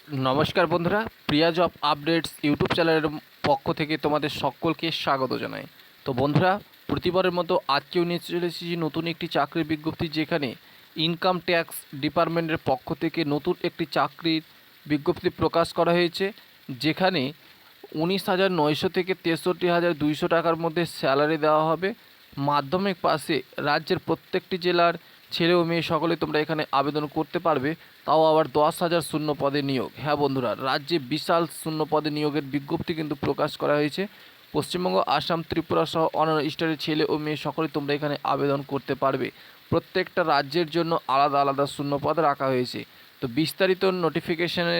নমস্কার বন্ধুরা, প্রিয়া job updates YouTube চ্যানেলের পক্ষ থেকে তোমাদের সকলকে স্বাগত জানাই। তো বন্ধুরা, প্রতিবারের মতো আজকেও নিয়ে চলে এসেছি নতুন একটি চাকরির বিজ্ঞপ্তি, যেখানে ইনকাম ট্যাক্স ডিপার্টমেন্টের পক্ষ থেকে নতুন একটি চাকরির বিজ্ঞপ্তি প্রকাশ করা হয়েছে, যেখানে 19,900 থেকে 63,200 টাকার মধ্যে স্যালারি দেওয়া হবে। মাধ্যমিক পাশে রাজ্যের প্রত্যেকটি জেলার ছেলে ও মেয়ে সকলে তোমরা এখানে আবেদন করতে পারবে, তাও আবার 10,000 শূন্য পদে নিয়োগ। হ্যাঁ বন্ধুরা, রাজ্যে বিশাল শূন্য পদে নিয়োগের বিজ্ঞপ্তি কিন্তু প্রকাশ করা হয়েছে। পশ্চিমবঙ্গ, আসাম, ত্রিপুরা সহ অন্যান্য স্টেটের ছেলে ও মেয়ে সকলে তোমরা এখানে আবেদন করতে পারবে। প্রত্যেকটা রাজ্যের জন্য আলাদা আলাদা শূন্য পদ রাখা হয়েছে। তো বিস্তারিত নোটিফিকেশনে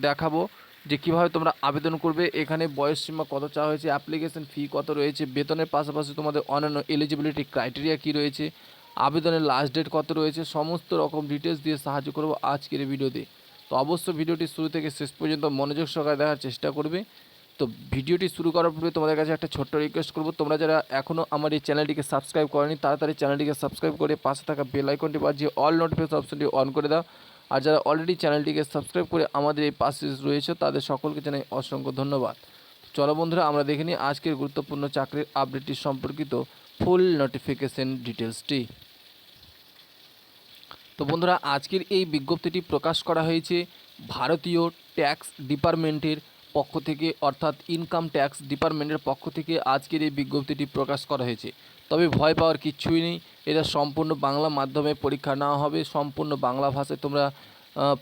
দেখাবো যে কীভাবে তোমরা আবেদন করবে। এখানে বয়সসীমা কত চাওয়া হয়েছে, অ্যাপ্লিকেশন ফি কত রয়েছে, বেতনের পাশাপাশি তোমাদের অন্যান্য এলিজিবিলিটি ক্রাইটেরিয়া কী রয়েছে, আবেদনের লাস্ট ডেট কত রয়েছে, সমস্ত রকম ডিটেলস দিয়ে সাহায্য করব আজকের ভিডিওতে। তো অবশ্যই ভিডিওটি শুরু থেকে শেষ পর্যন্ত মনোযোগ সহকারে দেখার চেষ্টা করবে। তো ভিডিওটি শুরু করার পূর্বে তোমাদের কাছে একটা ছোট্ট রিকোয়েস্ট করব, তোমরা যারা এখনও আমার এই চ্যানেলটিকে সাবস্ক্রাইব করনি তাড়াতাড়ি চ্যানেলটিকে সাবস্ক্রাইব করে পাশে থাকা বেল আইকনটি বাজিয়ে অল নোটিফিকেশন অপশনটি অন করে দাও। আর যারা অলরেডি চ্যানেলটিকে সাবস্ক্রাইব করে আমাদের এই পাশে রয়েছে তাদের সকলকে জানাই অসংখ্য ধন্যবাদ। চলো বন্ধুরা, আমরা দেখে নিই আজকের গুরুত্বপূর্ণ চাকরির আপডেটটি সম্পর্কিত ফুল নোটিফিকেশন ডিটেলসটি। তো বন্ধুরা, আজকের এই বিজ্ঞপ্তিটি প্রকাশ করা হয়েছে ভারতীয় ট্যাক্স ডিপার্টমেন্টের পক্ষ থেকে, অর্থাৎ ইনকাম ট্যাক্স ডিপার্টমেন্টের পক্ষ থেকে আজকের এই বিজ্ঞপ্তিটি প্রকাশ করা হয়েছে। তবে ভয় পাওয়ার কিচ্ছুই নেই, এটা সম্পূর্ণ বাংলা মাধ্যমে পরীক্ষা নেওয়া হবে। সম্পূর্ণ বাংলা ভাষায় তোমরা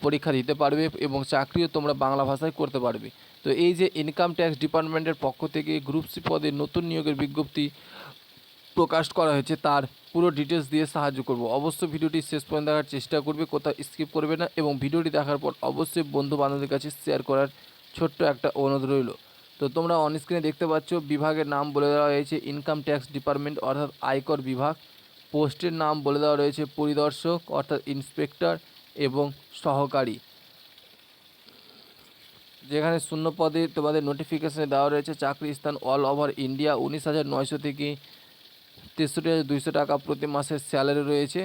পরীক্ষা দিতে পারবে এবং চাকরিও তোমরা বাংলা ভাষায় করতে পারবে। তো এই যে ইনকাম ট্যাক্স ডিপার্টমেন্টের পক্ষ থেকে গ্রুপ সি পদে নতুন নিয়োগের বিজ্ঞপ্তি প্রকাশ করা হয়েছে, তার পুরো ডিটেলস দিয়ে সাহায্য করব। অবশ্যই ভিডিওটি শেষ পর্যন্ত দেখার চেষ্টা করবে, কোথাও স্কিপ করবে না, এবং ভিডিওটি দেখার পর অবশ্যই বন্ধু বান্ধবদের কাছে শেয়ার করার ছোট্ট একটা অনুরোধ রইল। তো তোমরা অন স্ক্রিনে দেখতে পাচ্ছ বিভাগের নাম বলে দেওয়া হয়েছে ইনকাম ট্যাক্স ডিপার্টমেন্ট, অর্থাৎ আয়কর বিভাগ। পোস্টের নাম বলে দেওয়া রয়েছে পরিদর্শক, অর্থাৎ ইন্সপেক্টর এবং সহকারী। যেখানে শূন্য পদে তোমাদের নোটিফিকেশনে দেওয়া রয়েছে চাকরি স্থান অল ওভার ইন্ডিয়া। 19,900 থেকে 63,200 টাকা প্রতি মাসের স্যালারি রয়েছে,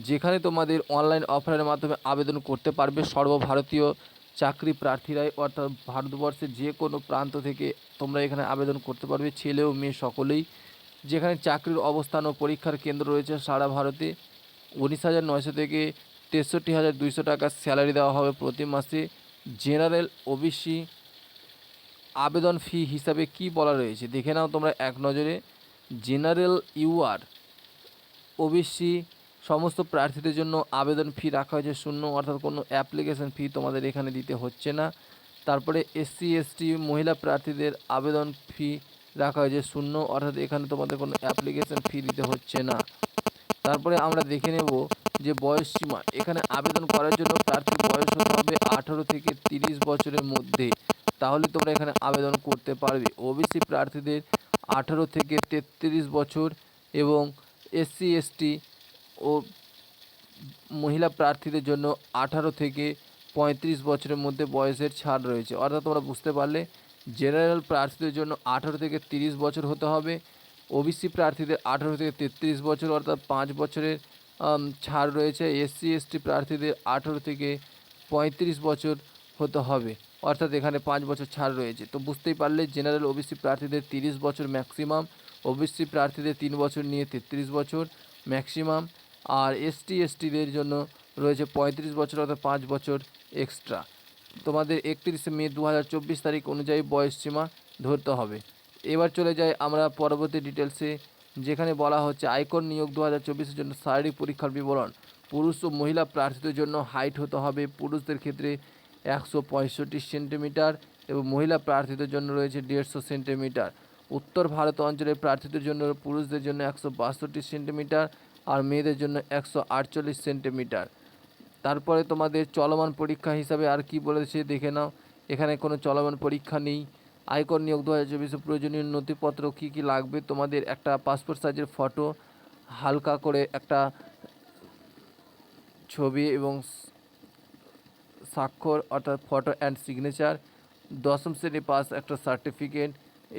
যেখানে তোমাদের অনলাইন অফারের মাধ্যমে আবেদন করতে পারবে সর্বভারতীয় চাকরি প্রার্থীরাই, অর্থাৎ ভারতবর্ষের যে কোনো প্রান্ত থেকে তোমরা এখানে আবেদন করতে পারবে, ছেলে ও মেয়ে সকলেই। যেখানে চাকরির অবস্থান ও পরীক্ষার কেন্দ্র রয়েছে সারা ভারতে। 19,900 থেকে 63,200 টাকা স্যালারি দেওয়া হবে প্রতি মাসে। জেনারেল ওবিসি আবেদন ফি হিসাবে কি বলা রয়েছে দেখে নাও তোমরা এক নজরে। জেনারেল ইউআর ওবিসি সমস্ত প্রার্থীদের জন্য আবেদন ফি রাখা হয়েছে শূন্য, অর্থাৎ কোনো অ্যাপ্লিকেশন ফি তোমাদের এখানে দিতে হচ্ছে না। তারপরে এসসি এসটি মহিলা প্রার্থীদের আবেদন ফি রাখা হয়েছে শূন্য, অর্থাৎ এখানে তোমাদের কোনো অ্যাপ্লিকেশন ফি দিতে হচ্ছে না। তারপরে আমরা দেখে নেব যে বয়স সীমা, এখানে আবেদন করার জন্য প্রার্থীর বয়স হতে হবে 18 থেকে 30 বছরের মধ্যে, তাহলে তোমরা এখানে আবেদন করতে পারবে। ওবিসি প্রার্থীদের 18 থেকে 33 বছর এবং এসসি এসটি ও মহিলা প্রার্থীদের জন্য 18 থেকে 35 বছরের মধ্যে বয়সের ছাড় রয়েছে। অর্থাৎ তোমরা বুঝতে পারলে, জেনারেল প্রার্থীদের জন্য 18 থেকে 30 বছর হতে হবে, ওবিসি প্রার্থীদের 18 থেকে 33 বছর, অর্থাৎ 5 বছরের ছাড় রয়েছে। এসসি এসটি প্রার্থীদের 18 থেকে 35 বছর হতে হবে, অর্থাৎ এখানে 5 বছর ছাড় রয়েছে। তো বুঝতেই পারলে, জেনারেল ওবিসি প্রার্থীদের 30 বছর ম্যাক্সিমাম, ওবিসি প্রার্থীদের 3 বছর নিয়ে 33 বছর ম্যাক্সিমাম, আর এসটি এসটিদের জন্য রয়েছে 35 বছর, অর্থাৎ 5 বছর এক্সট্রা। তোমাদের 31 মে 2024 তারিখ অনুযায়ী বয়সসীমা ধরতে হবে। এবার চলে যাই আমরা পরবর্তী ডিটেলসে, যেখানে বলা হচ্ছে আয়কর নিয়োগ 2024-এর জন্য শারীরিক পরীক্ষার বিবরণ। পুরুষ ও মহিলা প্রার্থীদের জন্য হাইট হতে হবে পুরুষদের ক্ষেত্রে 165 সেন্টিমিটার এবং মহিলা প্রার্থীদের জন্য রয়েছে 150 সেন্টিমিটার। উত্তর ভারত অঞ্চলের প্রার্থীদের জন্য পুরুষদের জন্য 162 সেন্টিমিটার আর মেয়েদের জন্য 148 সেন্টিমিটার। তারপরে তোমাদের চলমান পরীক্ষা হিসাবে আর কি বলেছে দেখে নাও। এখানে কোনো চলমান পরীক্ষা নেই। আয়কর নিয়োগ 2024 প্রয়োজনীয় নথিপত্র কী কী লাগবে, তোমাদের একটা পাসপোর্ট সাইজের ফটো, হালকা করে একটা ছবি এবং স্বাক্ষর, অর্থাৎ ফটো অ্যান্ড সিগনেচার, দশম শ্রেণী পাস একটা সার্টিফিকেট,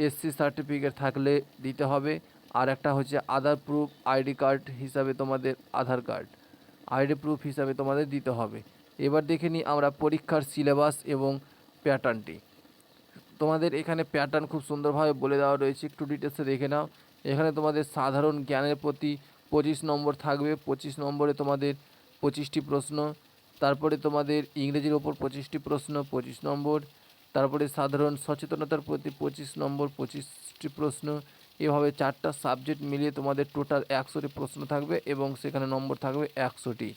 এসসি সার্টিফিকেট থাকলে দিতে হবে, আর একটা হচ্ছে আধার প্রুফ, আইডি কার্ড হিসাবে তোমাদের আধার কার্ড আইডি প্রুফ হিসাবে তোমাদের দিতে হবে। এবার দেখে নিই আমরা পরীক্ষার সিলেবাস এবং প্যাটার্নটি। তোমাদের এখানে প্যাটার্ন খুব সুন্দরভাবে বলে দেওয়া রয়েছে, একটু ডিটেলসে দেখে নাও। এখানে তোমাদের সাধারণ জ্ঞানের প্রতি 25 নম্বর থাকবে, 25 নম্বরে তোমাদের 25টি প্রশ্ন। তারপরে তোমাদের ইংরেজির ওপর 25টি প্রশ্ন, 25 নম্বর। তারপরে সাধারণ সচেতনতার প্রতি 25 নম্বর, 25টি প্রশ্ন। এভাবে 4টা সাবজেক্ট মিলিয়ে তোমাদের টোটাল 100টি প্রশ্ন থাকবে এবং সেখানে নম্বর থাকবে 100টি।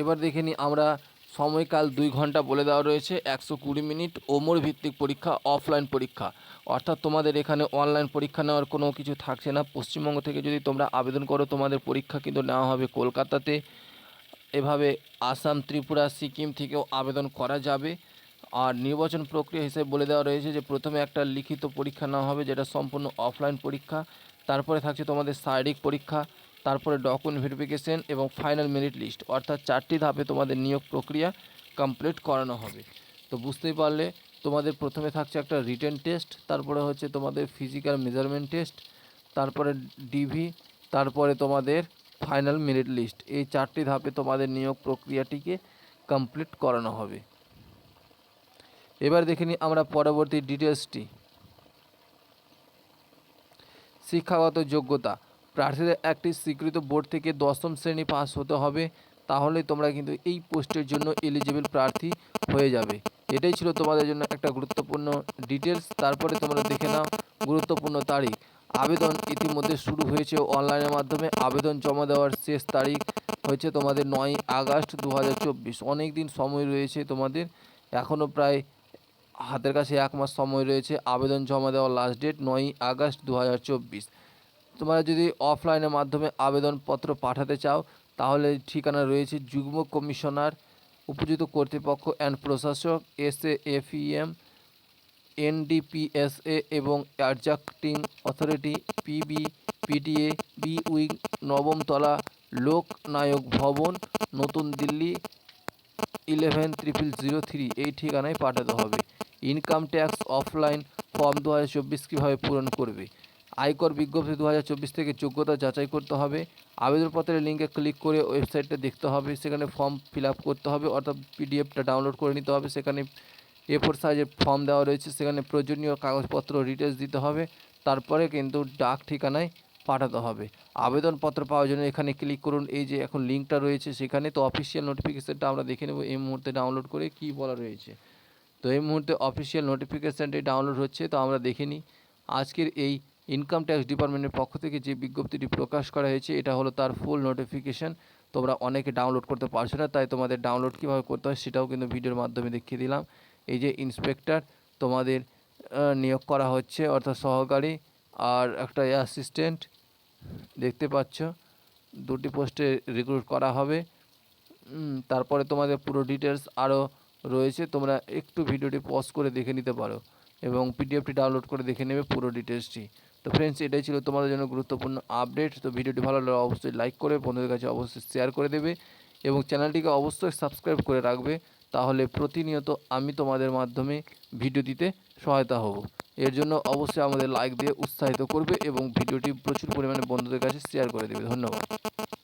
এবার দেখে নিই আমরা সময়কাল 2 ঘন্টা বলে দেওয়া রয়েছে, 120 মিনিট। ওমর ভিত্তিক পরীক্ষা, অফলাইন পরীক্ষা, অর্থাৎ তোমাদের এখানে অনলাইন পরীক্ষা নেওয়ার কোনো কিছু থাকছে না। পশ্চিমবঙ্গ থেকে যদি তোমরা আবেদন করো তোমাদের পরীক্ষা কিন্তু নেওয়া হবে কলকাতাতে। এভাবে আসাম, ত্রিপুরা, সিকিম থেকেও আবেদন করা যাবে। আর নির্বাচন প্রক্রিয়া হিসেবে বলে দেওয়া রয়েছে যে প্রথমে একটা লিখিত পরীক্ষা নেওয়া হবে, যেটা সম্পূর্ণ অফলাইন পরীক্ষা। তারপরে থাকছে তোমাদের শারীরিক পরীক্ষা, তারপরে ডকুমেন্ট ভেরিফিকেশন এবং ফাইনাল মেরিট লিস্ট, অর্থাৎ 4টি ধাপে তোমাদের নিয়োগ প্রক্রিয়া কমপ্লিট করানো হবে। তো বুঝতেই পারলে তোমাদের প্রথমে থাকছে একটা রিটেন টেস্ট, তারপরে হচ্ছে তোমাদের ফিজিক্যাল মেজারমেন্ট টেস্ট, তারপরে ডিভি, তারপরে তোমাদের ফাইনাল মেরিট লিস্ট। এই 4টি ধাপে তোমাদের নিয়োগ প্রক্রিয়াটিকে কমপ্লিট করানো হবে। এবার দেখে নিই আমরা পরবর্তী ডিটেলসটি। শিক্ষাগত যোগ্যতা, প্রার্থীদের একটি স্বীকৃত বোর্ড থেকে 10ম শ্রেণী পাস হতে হবে, তাহলে তোমরা কিন্তু এই পোস্টের জন্য এলিজিবল প্রার্থী হয়ে যাবে। এটাই ছিল তোমাদের জন্য একটা গুরুত্বপূর্ণ ডিটেলস। তারপরে তোমরা দেখে নাও গুরুত্বপূর্ণ তারিখ। আবেদন ইতিমধ্যে শুরু হয়েছে অনলাইনের মাধ্যমে। আবেদন জমা দেওয়ার শেষ তারিখ হচ্ছে তোমাদের 9ই আগস্ট 2024। অনেক দিন সময় রয়েছে তোমাদের, এখনও প্রায় হাতের কাছে 1 মাস সময় রয়েছে। আবেদন জমা দেওয়ার লাস্ট ডেট 9ই আগস্ট 2024। তোমরা যদি অফলাইনের মাধ্যমে আবেদনপত্র পাঠাতে চাও তাহলে ঠিকানা রয়েছে যুগ্ম কমিশনার, উপযুক্ত কর্তৃপক্ষ অ্যান্ড প্রশাসক, SAFEM, NDPSA এবং adjudicating authority, PBPTA, B wing, নবমতলা, লোকনায়ক ভবন, নতুন দিল্লি 110003। এই ঠিকানায় পাঠাতে হবে। ইনকাম ট্যাক্স অফলাইন ফর্ম 2024 কীভাবে পূরণ করবে। আয়কর বিজ্ঞপ্তি 2024 থেকে যোগ্যতা যাচাই করতে হবে। আবেদনপত্রের লিঙ্কে ক্লিক করে ওয়েবসাইটটা দেখতে হবে, সেখানে ফর্ম ফিল আপ করতে হবে, অর্থাৎ পিডিএফটা ডাউনলোড করে নিতে হবে। সেখানে A4 সাইজের ফর্ম দেওয়া রয়েছে, সেখানে প্রয়োজনীয় কাগজপত্র ডিটেলস দিতে হবে, তারপরে কিন্তু ডাক ঠিকানায় পাঠাতে হবে। আবেদনপত্র পাওয়ার জন্য এখানে ক্লিক করুন, এই যে এখন লিঙ্কটা রয়েছে সেখানে। তো অফিসিয়াল নোটিফিকেশানটা আমরা দেখে নেব এই মুহূর্তে ডাউনলোড করে কী বলা রয়েছে। তো এই মুহূর্তে অফিসিয়াল নোটিফিকেশানটি ডাউনলোড হচ্ছে, তো আমরা দেখে নিই। আজকের এই ইনকাম ট্যাক্স ডিপার্টমেন্টের পক্ষ থেকে যে বিজ্ঞপ্তিটি প্রকাশ করা হয়েছে এটা হলো তার ফুল নোটিফিকেশান। তোমরা অনেকে ডাউনলোড করতে পারছো না, তাই তোমাদের ডাউনলোড কীভাবে করতে হয় সেটাও কিন্তু ভিডিওর মাধ্যমে দেখিয়ে দিলাম। এই যে ইন্সপেক্টর তোমাদের নিয়োগ করা হচ্ছে, অর্থাৎ সহকারী, আর একটা অ্যাসিস্ট্যান্ট দেখতে পাচ্ছ, 2টি পোস্টে রিক্রুট করা হবে। তারপরে তোমাদের পুরো ডিটেলস আরও রয়েছে, তোমরা একটু ভিডিওটি পজ করে দেখে নিতে পারো এবং পিডিএফটি ডাউনলোড করে দেখে নেবে পুরো ডিটেলসটি। তো ফ্রেন্ডস, এটাই ছিল তোমাদের জন্য গুরুত্বপূর্ণ আপডেট। তো ভিডিওটি ভালো লাগলে অবশ্যই লাইক করে বন্ধুদের কাছে অবশ্যই শেয়ার করে দেবে এবং চ্যানেলটিকে অবশ্যই সাবস্ক্রাইব করে রাখবে, তাহলে প্রতিনিয়ত আমি তোমাদের মাধ্যমে ভিডিও দিতে সহায়তা হব। এর জন্য অবশ্যই আমাদের লাইক দিয়ে উৎসাহিত করবে এবং ভিডিওটি প্রচুর পরিমাণে বন্ধুদের কাছে শেয়ার করে দেবে। ধন্যবাদ।